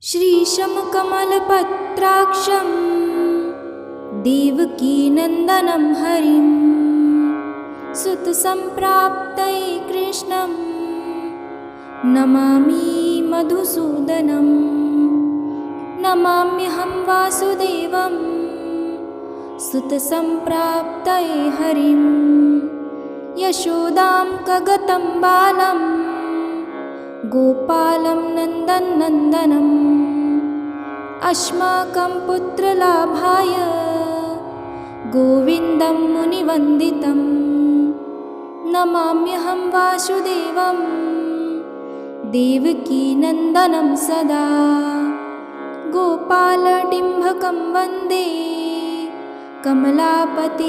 श्रीशं कमलपत्राक्षं देवकीनन्दनं हरिं सुतसम्प्राप्तये कृष्णं नमामि मधुसूदनं। नमाम्यहं वासुदेवं सुतसम्प्राप्तये हरिं यशोदां कगतं बालं गोपालं नन्दनन्दनम् अस्माकं पुत्रलाभाय गोविन्दं मुनिवन्दितं। नमाम्यहं वासुदेवं देवकीनन्दनं सदा गोपालडिम्भकं वन्दे कमलापतिमुच्यतम्।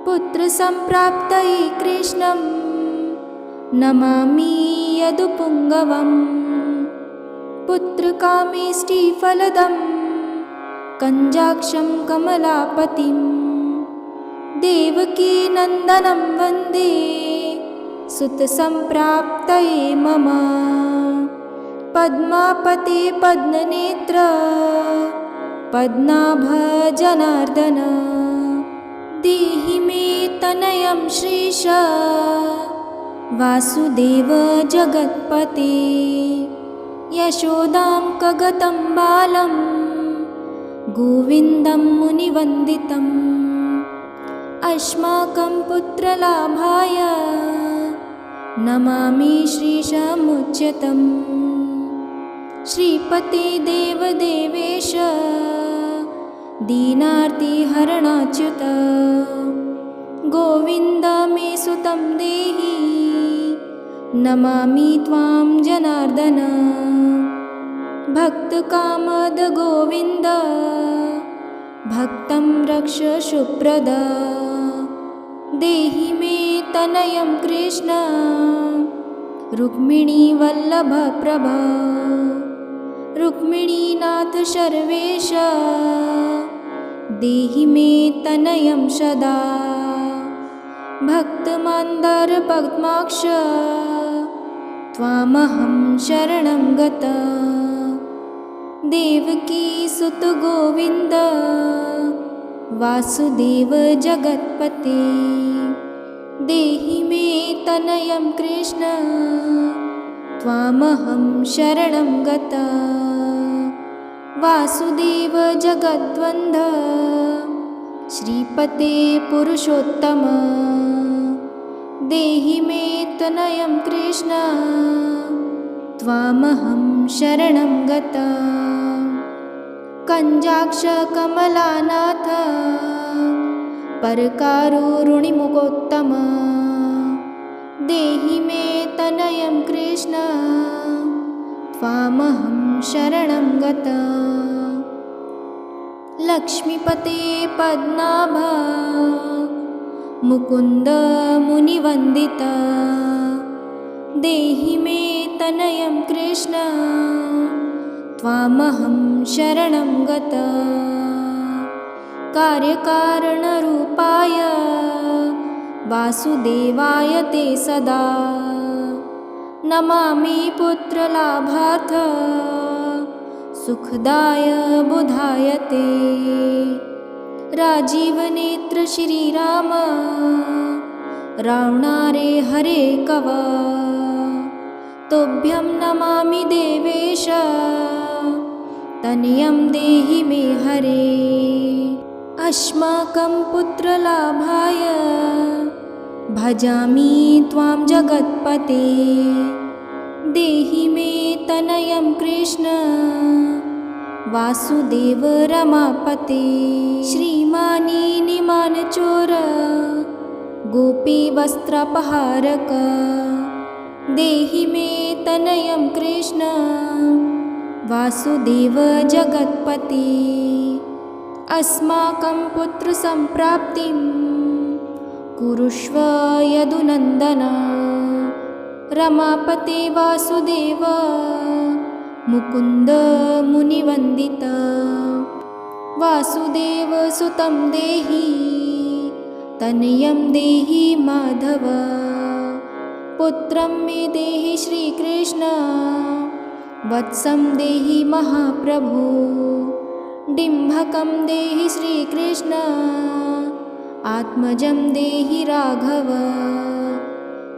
पुत्रसम्प्राप्तये कृष्णं नमामि यदुपुङ्गवम्। पुत्रकामेष्टिफलदं कञ्जाक्षं कमलापतिं देवकीनन्दनं वन्दे सुतसम्प्राप्तये मम। पद्मापते पद्मनेत्र पद्मनाभ जनार्दन देहि मे तनयं श्रीश वासुदेव जगत्पते। यशोदां कगतं बालं गोविन्दं मुनिवन्दितम् अस्माकं पुत्रलाभाय नमामि श्रीशमुच्यतम्। श्रीपते देवदेवेश दीनार्तिहरणाच्युत गोविन्द मे सुतं देहि नमामि त्वां जनार्दन। भक्तकामद गोविन्द भक्तं रक्ष सुप्रद देहि मे तनयं कृष्ण रुक्मिणीवल्लभ प्रभ। रुक्मिणीनाथ सर्वेश देहि मे तनयं सदा। भक्तमान्दर पद्माक्ष त्वामहं शरणं गता। देवकी सुत गोविन्द वासुदेव जगत्पते देहि मे तनयं कृष्ण त्वामहं शरणं गता। वासुदेव जगद्वन्द श्रीपते पुरुषोत्तम देहि मे तनयं कृष्ण त्वामहं शरणं गता। कञ्जाक्ष कमलानाथ परकारुणिमुखोत्तम देहि मे तनयं कृष्ण त्वामहं शरणं गता। लक्ष्मीपते पद्मनाभ मुकुन्द मुनिवन्दित देहि मे तनयं कृष्ण त्वामहं शरणं गता। कार्यकारणरूपाय वासुदेवाय ते सदा नमामि पुत्रलाभार्थ सुखदाय बुधाय ते। राजीवनेत्र श्रीराम रावणारे हरे कव तोभ्यं नमामि देवेश तनयं देहि मे हरे। अस्माकं पुत्रलाभाय भजामि त्वां जगत्पते देहि मे तनयं कृष्ण वासुदेव रमापते। श्रीमानी निमानचोर गोपीवस्त्रापहारक देहि मे तनयं कृष्ण वासुदेव जगत्पते। अस्माकं पुत्रसम्प्राप्तिं कुरुष्व यदुनन्दन। रमापते वासुदेव मुकुन्द मुनिवन्दित। वासुदेव सुतं देहि तनयं देहि माधव। पुत्रं मे देहि श्रीकृष्ण वत्सं देहि महाप्रभो, डिम्भकं देहि श्रीकृष्ण, आत्मजं देहि राघव,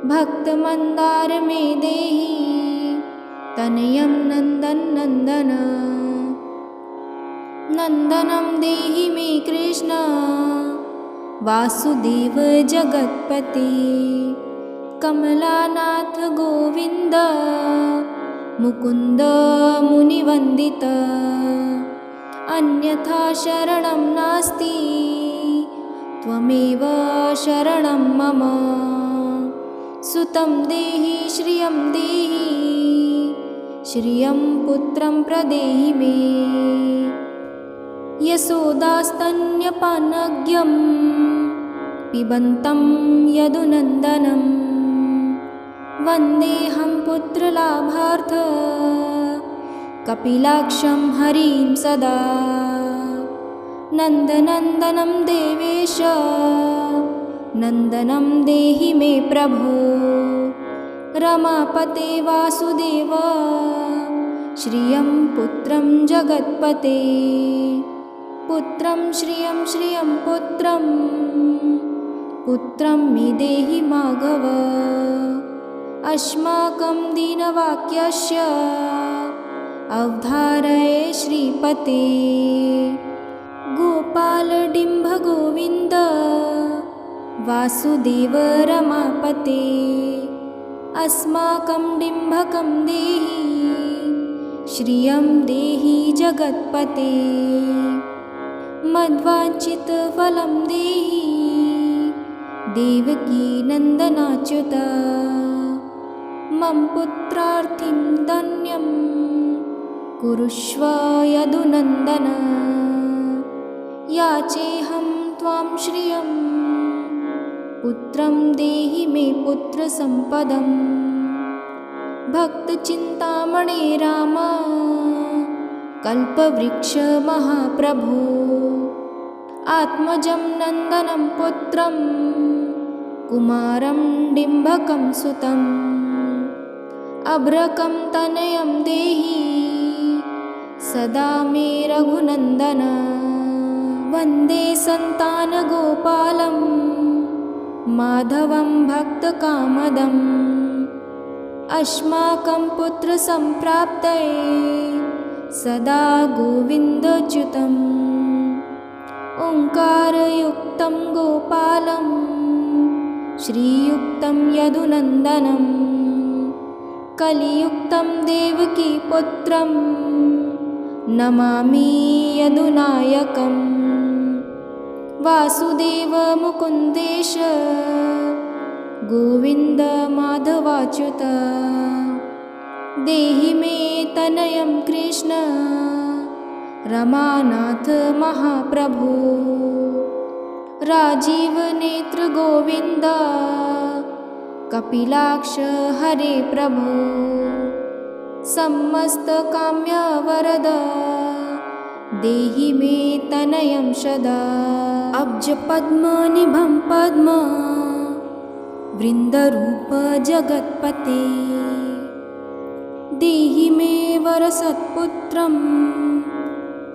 भक्तमन्दार मे देहि, तनयं नन्दनन्दन। नन्दनं देहि मे कृष्ण, वासुदेव जगत्पते, कमलानाथ गोविन्द, मुकुन्द मुनिवन्दित, अन्यथा शरणं नास्ति, त्वमेव शरणं मम। सुतं देहि श्रियं देहि, श्रियं पुत्रं प्रदेहि मे, यशोदास्तन्यपानज्ञं पिबन्तं यदुनन्दनं, वन्देऽहं पुत्रलाभार्थ कपिलाक्षं हरिं सदा। नन्दनन्दनं देवेश, नन्दनं देहि मे प्रभो, रमापते वासुदेव, श्रियं पुत्रं जगत्पते, पुत्रं श्रियं श्रियं पुत्रं, पुत्रं मे देहि माधव, अस्माकं दीनवाक्यस्य अवधारय श्रीपते। गोपाल डिम्भ गोविन्द, वासुदेव रमापते, अस्माकं डिम्भकं देहि, श्रियं देहि जगत्पते, मद्वाञ्छितफलं देहि, देवकी नन्दनाच्युत, मम पुत्रार्थिं धन्यं कुरुष्व यदुनन्दन। याचेऽहं त्वां श्रियं, पुत्रं देहि मे पुत्रसम्पदं, भक्तचिन्तामणे राम, कल्पवृक्ष महाप्रभो, आत्मजं नन्दनं पुत्रं, कुमारं डिम्भकं सुतम्, अभ्रकं तनयं देहि, सदा मे रघुनन्दन। वन्दे सन्तानगोपालं, माधवं भक्तकामदम्, अस्माकं पुत्रसम्प्राप्तये सदा गोविन्दच्युतम्। ओङ्कारयुक्तं गोपालं, श्रीयुक्तं यदुनन्दनं, कलियुक्तं देवकीपुत्रं, नमामि यदुनायकम्। वासुदेव मुकुन्देश, गोविन्द माधवाच्युत, देहि मे तनयं कृष्ण, रमानाथ महाप्रभो, राजीवनेत्र गोविन्द, कपिलाक्ष हरे प्रभो, समस्तकाम्यवरद, देहि मे तनयं सदा। अब्जपद्मनिभं पद्म, वृन्दरूप जगत्पते, देहि मे वरसत्पुत्रं,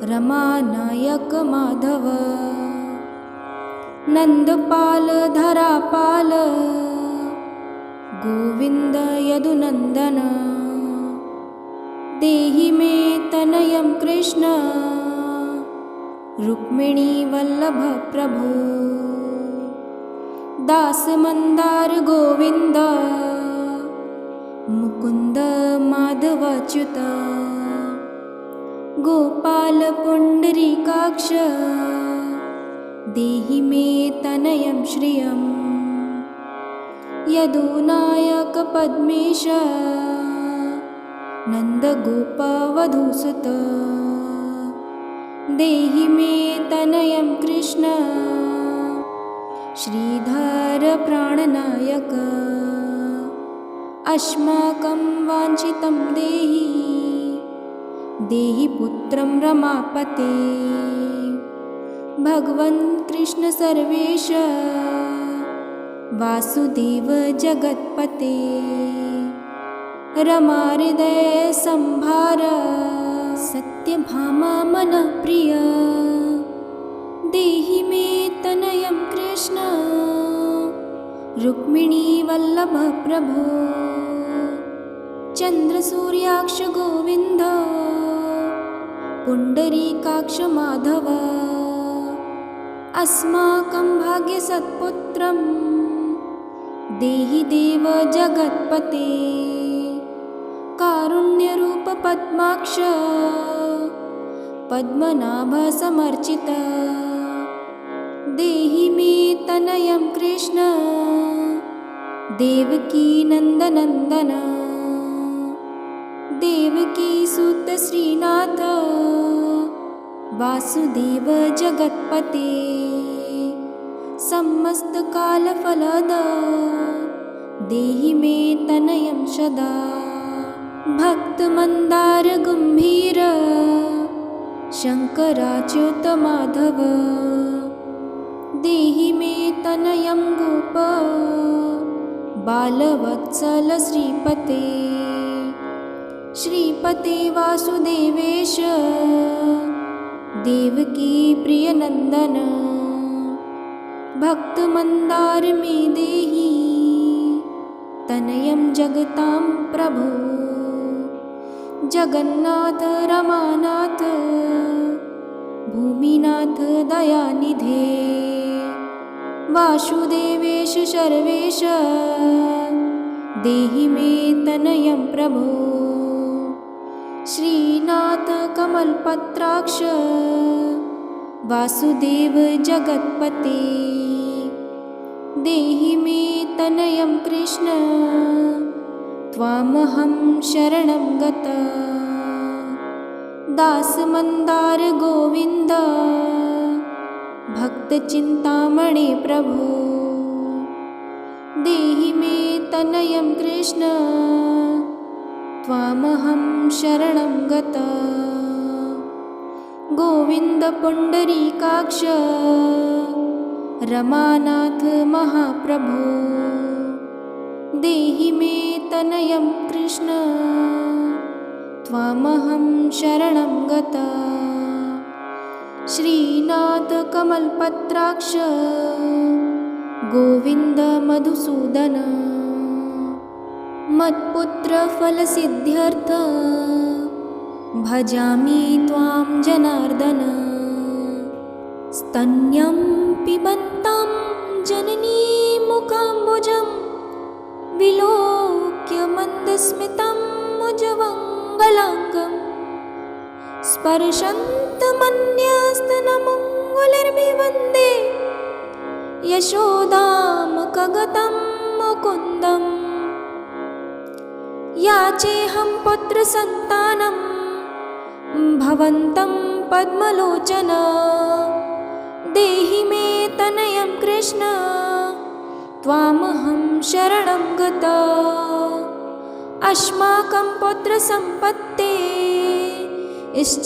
रमानायक माधव, नन्दपाल धरापाल, गोविन्द यदुनन्दन, देहि मे तनयं कृष्ण, रुक्मिणीवल्लभ प्रभो, दासमन्दार गोविन्द, मुकुन्द माधवाच्युत, गोपाल पुण्डरीकाक्ष, देहि मे तनयं श्रियं, यदुनायक पद्मेश, नन्दगोपवधूसुत, देहि मे तनयं कृष्ण, श्रीधर प्राणनायक, अस्माकं वाञ्छितं देहि, देहि पुत्रं रमापते, भगवन् कृष्ण सर्वेश, वासुदेव जगत्पते, रमाहृदय संभार सत्यभामा मनः प्रिया देहि मे तनयं कृष्ण रुक्मिणी वल्लभ प्रभो चन्द्रसूर्याक्ष गोविन्द पुण्डरीकाक्ष माधव अस्माकं भाग्यसत्पुत्रं देहि देव जगत्पते कारुण्यरूप पद्माक्ष पद्मनाभ समर्चित देहि मे तनयं कृष्ण देवकी नन्दनन्दन देवकी सुत श्रीनाथ वासुदेव जगत्पते समस्तकालफलद देहि मे तनयं सदा भक्तमन्दार गम्भीर शङ्कराच्युत माधव देहि मे तनयं गोप बालवत्सल श्रीपते श्रीपते वासुदेवेश देवकी प्रियनन्दन भक्तमन्दार मे देहि तनयं जगतां प्रभो जगन्नाथ रमानाथ भूमिनाथ दयानिधे वासुदेवेश सर्वेश देहि मे तनयं प्रभो श्रीनाथ कमलपत्राक्ष वासुदेव जगत्पते देहि मे तनयं कृष्ण त्वामहं शरणं गता दासमन्दार गोविन्द भक्तचिन्तामणे प्रभो देहि मे तनयं कृष्ण त्वामहं शरणं गता गोविन्द पुण्डरीकाक्ष रमानाथ महाप्रभो देहि मे तनयं कृष्ण त्वामहं शरणं गता श्रीनाथ कमलपत्राक्ष गोविन्द मधुसूदन मत्पुत्र फलसिद्ध्यर्थ भजामि त्वां जनार्दन स्तन्यं पिबन्तं जननी मुखाम्बुजं विलोक्य मन्दस्मितं मुजवङ्गलाङ्गं स्पर्शन्तमन्यस्तनमङ्गुलिर्भिवन्दे यशोदामुखगतं मुकुन्दम् याचेऽहं पुत्रसन्तानं भवन्तं पद्मलोचन देहि मे तनयं कृष्ण त्वामहं शरणं गता अस्माकं पुत्रसम्पत्ते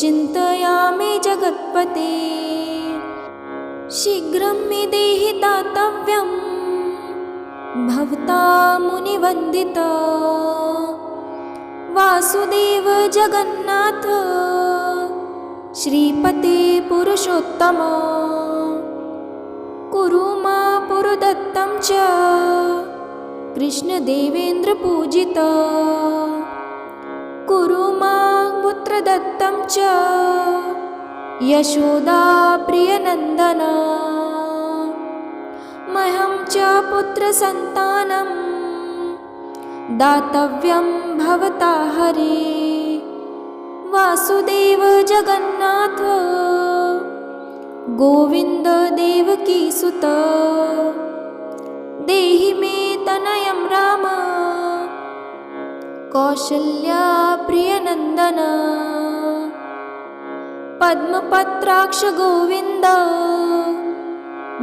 चिन्तयामि जगत्पते शीघ्रं मे देहि दातव्यं भवता मुनिवन्दिता वासुदेव जगन्नाथ श्रीपते पुरुषोत्तम कुरु मा पुरुदत्तं च कृष्णदेवेन्द्रपूजित कुरु मा पुत्रदत्तं च यशोदा प्रियनन्दन मह्यं च पुत्रसन्तानं दातव्यं भवता हरे वासुदेव जगन्नाथ गोविन्द देवकी सुत देहि मे तनयं राम कौसल्या प्रियनन्दन पद्मपत्राक्ष गोविन्द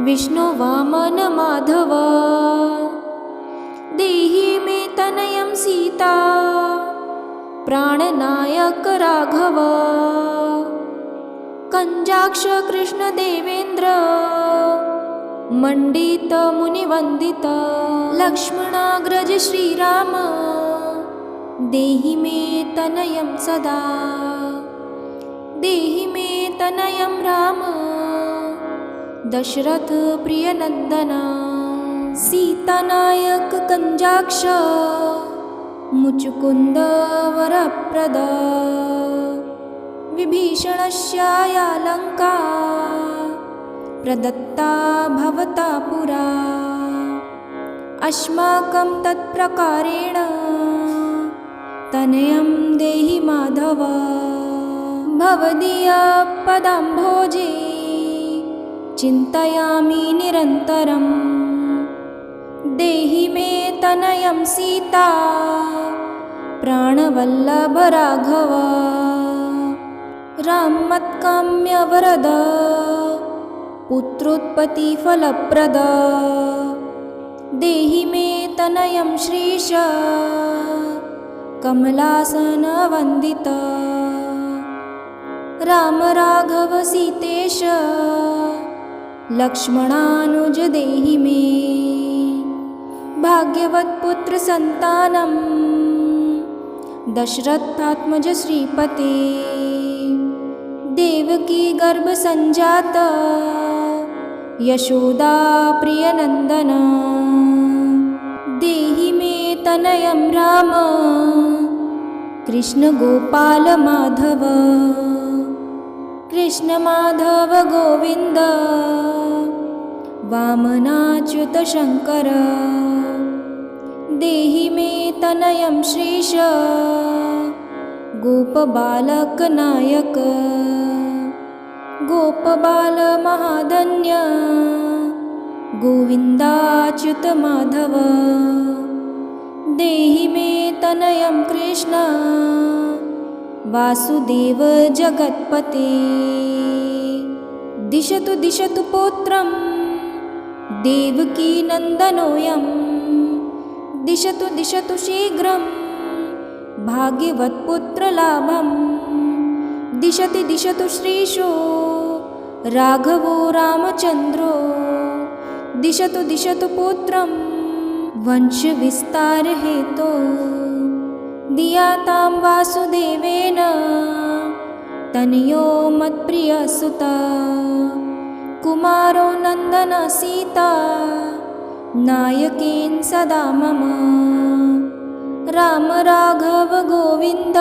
विष्णुवामन माधव देहि मे तनयं सीता प्राणनायक राघव कंजाक्ष कृष्ण देवेन्द्र मंडित मुनिवंदित लक्ष्मणाग्रज श्रीराम देहि मे तनयं सदा। देहि मे तनयं राम दशरथ प्रियनन्दन। सीतानायक कंजाक्ष मुचुकुंद वरप्रद। विभीषणस्याया लङ्का प्रदत्ता भवता पुरा। अस्माकं तत्प्रकारेण तनयं देहि माधव। भवदीयपदाम्भोजे चिन्तयामि निरन्तरम्। देहि मे तनयं सीता प्राणवल्लभ राघव। रामत्काम्य वरद पुत्रोत्पत्तिफलप्रद। देहि मे तनयं श्रीश कमलासनवन्दित। राम राघव सीतेश लक्ष्मणानुज देहि मे। भाग्यवत्पुत्र सन्तानं दशरथात्मज श्रीपते। देवकी गर्भसञ्जात यशोदा प्रियनन्दन। देहि मे तनयं राम कृष्ण गोपाल माधव। कृष्ण माधव गोविन्द वामनाच्युत शङ्कर। देहि मे तनयं श्रीश गोपबालक नायक। गोपबाल महाधन्य गोविन्दाच्युत माधव। देहि मे तनयं कृष्ण वासुदेव जगत्पते। दिशतु दिशतु पौत्रं देवकी नन्दनोऽयं। दिशतु दिशतु शीघ्रं भाग्यवत्पुत्रलाभं। दिशति दिशतु श्रीशो राघवो रामचन्द्रो। दिशतु दिशतु पुत्रं वंशविस्तारहेतो। दीयतां वासुदेवेन तनयो मत्प्रियसुता। कुमारो नन्दन सीता नायकेन सदा मम। राम राघव गोविन्द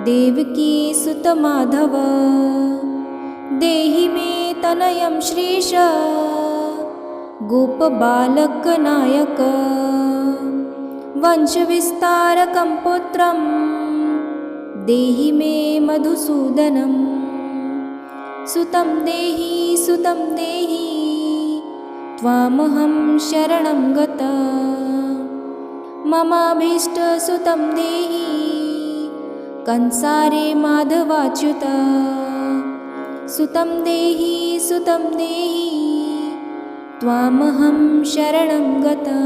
देवकी सुत माधव। देहि मे तनयं श्रीश गोपबालक नायक। वंशविस्तारकं पुत्रं देहि मे मधुसूदनं। सुतं देहि सुतं देहि त्वामहं शरणं गता। ममाभीष्टसुतं देहि कंसारे माधवाच्युत। सुतं देहि सुतं देहि त्वामहं शरणं गता।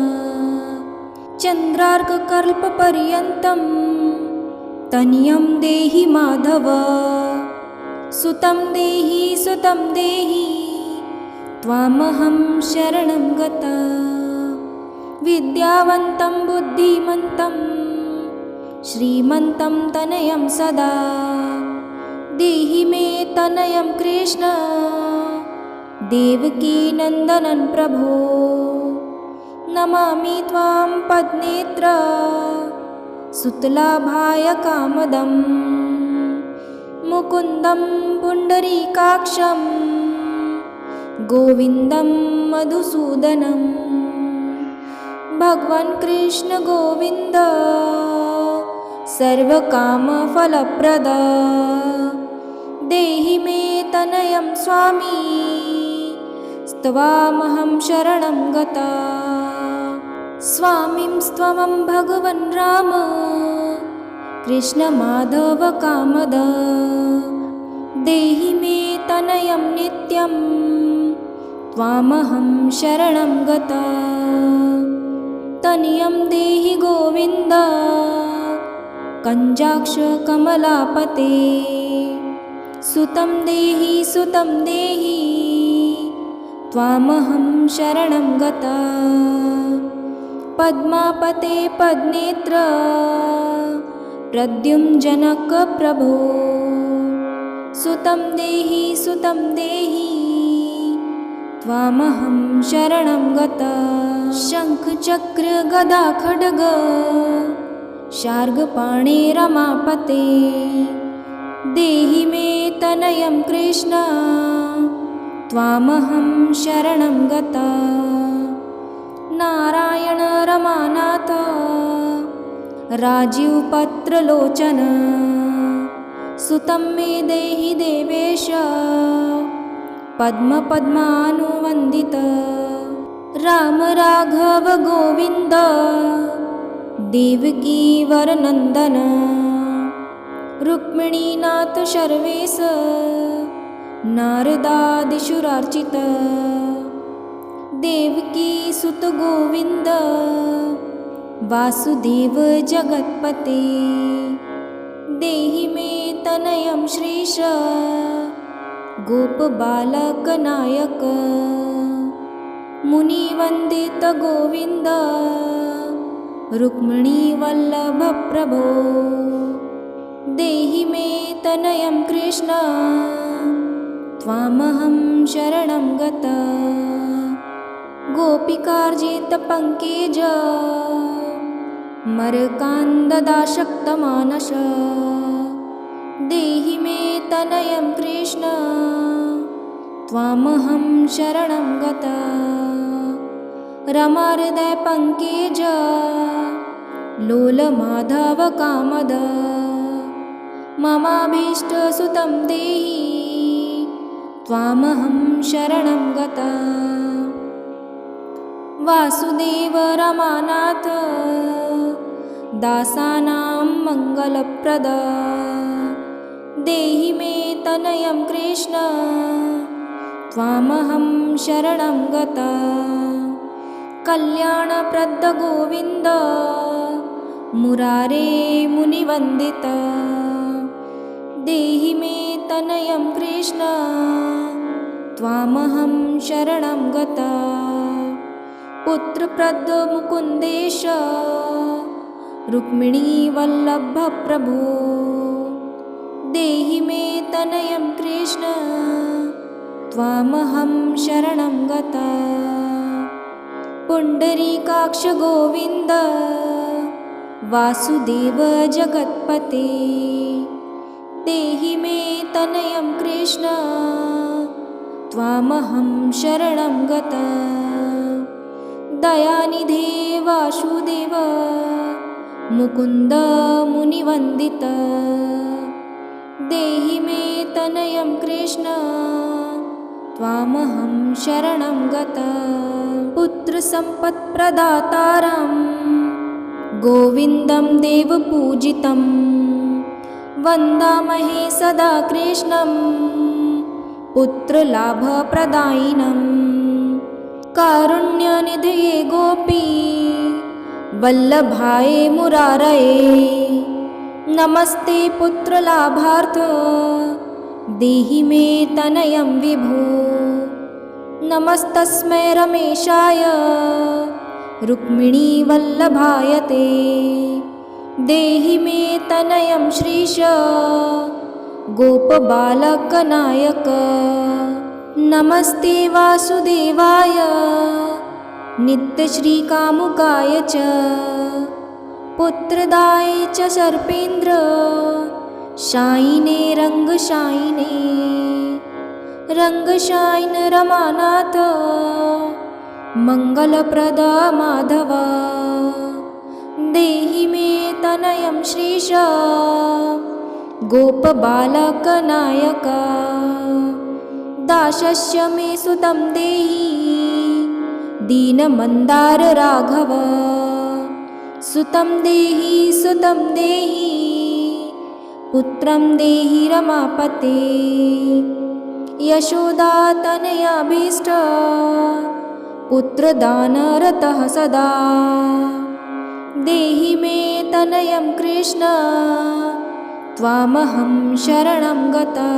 चन्द्रार्ककल्पपर्यन्तं तनयं देहि माधव। सुतं देहि सुतं देहि त्वामहं शरणं गता। विद्यावन्तं बुद्धिमन्तं श्रीमन्तं तनयं सदा। देहि मे तनयं कृष्ण देवकी नन्दनं प्रभो। नमामि त्वां पद्नेत्र सुतलाभाय कामदं। मुकुन्दं पुण्डरीकाक्षं गोविन्दं मधुसूदनं। भगवान् कृष्ण गोविन्द सर्वकामफलप्रद। देहि मे तनयं स्वामी स्तवामहं शरणं गता। स्वामिं स्त्वं भगवन् राम कृष्ण माधव कामद। देहि मे तनयं नित्यं त्वामहं शरणं गता। तनयं देहि गोविन्द कंजाक्ष कमलापते। सुतं देहि सुतं देहि त्वामहं शरणं गता। पद्मापते पद्नेत्र प्रद्युम्नजनकप्रभो सुतं देहि त्वामहं शरणं गता। शङ्खचक्रगदा खड्ग शार्ङ्गपाणे रमापते देहि मे तनयं कृष्ण त्वामहं शरणं गता। नारायण रमानाथ राजीवपत्रलोचन सुतं मे देहि देवेश पद्मपद्मानुवन्दित। राम राघव गोविन्द देवकी वरनन्दन रुक्मिणीनाथ सर्वेश नारदादिसुरार्चित। देवकी सुत गोविन्द वासुदेव जगत्पते देहि मे तनयं श्रीश गोपबालकनायक। मुनिवन्दित गोविन्द रुक्मिणीवल्लभ प्रभो देहि मे तनयं कृष्ण त्वामहं शरणं गता। गोपिकार्जित पङ्केज मरकान्ददाशक्तमानस देहि मे तनयं कृष्ण त्वामहं शरणं गता। रमाहृदय पङ्केज लोलमाधव कामद ममाभीष्टसुतं देहि त्वामहं शरणं गता। वासुदेव रमानाथ दासानां मङ्गलप्रद देहि मे तनयं कृष्ण त्वामहं शरणं गता। कल्याणप्रद गोविन्द मुरारे मुनिवन्दित देहि मे तनयं कृष्ण त्वामहं शरणं गता। पुत्रप्रद मुकुन्देश रुक्मिणीवल्लभ प्रभो देहि मे तनयं कृष्ण त्वामहं शरणं गता। पुण्डरीकाक्ष गोविन्द वासुदेव जगत्पते देहि मे तनयं कृष्ण त्वामहं शरणं गता। दयानिधे वासुदेव मुकुन्द मुनिवन्दित देहि मे तनयं कृष्ण त्वामहं शरणं गता। पुत्रसम्पत्प्रदातारं गोविन्दं देवपूजितं वन्दामहे सदा कृष्णं पुत्रलाभप्रदायिनं। कारुण्यनिधये गोपी वल्लभाय मुरारये नमस्ते पुत्रलाभार्थ देहि मे तनयं विभो। नमस्तस्मै रमेशाय रुक्मिणीवल्लभाय ते देहि मे तनयं श्रीश गोपबालकनायक। नमस्ते वासुदेवाय नित्यश्रीकामुकाय च पुत्रदाय च सर्पेन्द्र शायिने रङ्गशायिने। रङ्गशायिन रमानाथ मङ्गलप्रद माधव देहि मे तनयं श्रीश गोपबालकनायक। दासस्य मे सुतं देहि दीनमन्दार राघव सुतं देहि पुत्रं देहि रमापते। यशोदातनयाभीष्ट पुत्रदानरतः सदा देहि मे तनयं कृष्ण त्वामहं शरणं गता।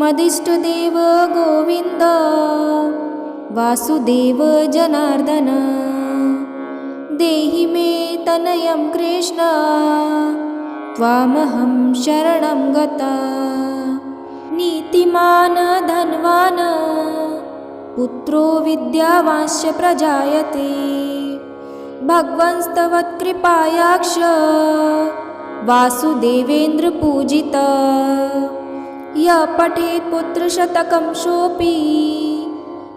मदिष्टदेव गोविन्द वासुदेव जनार्दन देहि मे तनयं कृष्ण त्वामहं शरणं गता। नीतिमान् धनवान् पुत्रो विद्यावांश्च प्रजायते भगवंस्तवत्कृपायाक्ष वासुदेवेन्द्रपूजितः। यः पठेत् पुत्रशतकं सोऽपि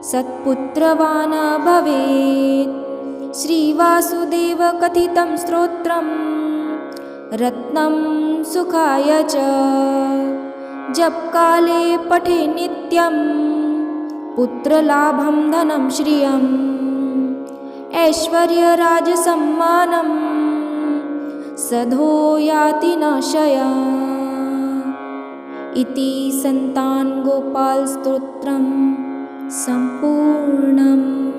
सत्पुत्रवान् भवेत्। श्रीवासुदेवकथितं स्तोत्रं रत्नं सुखाय च। जपकाले पठे नित्यं पुत्रलाभं धनं श्रियम् ऐश्वर्यराजसम्मानं सधो याति न शयान्। इति सन्तानगोपालस्तोत्रं सम्पूर्णम्।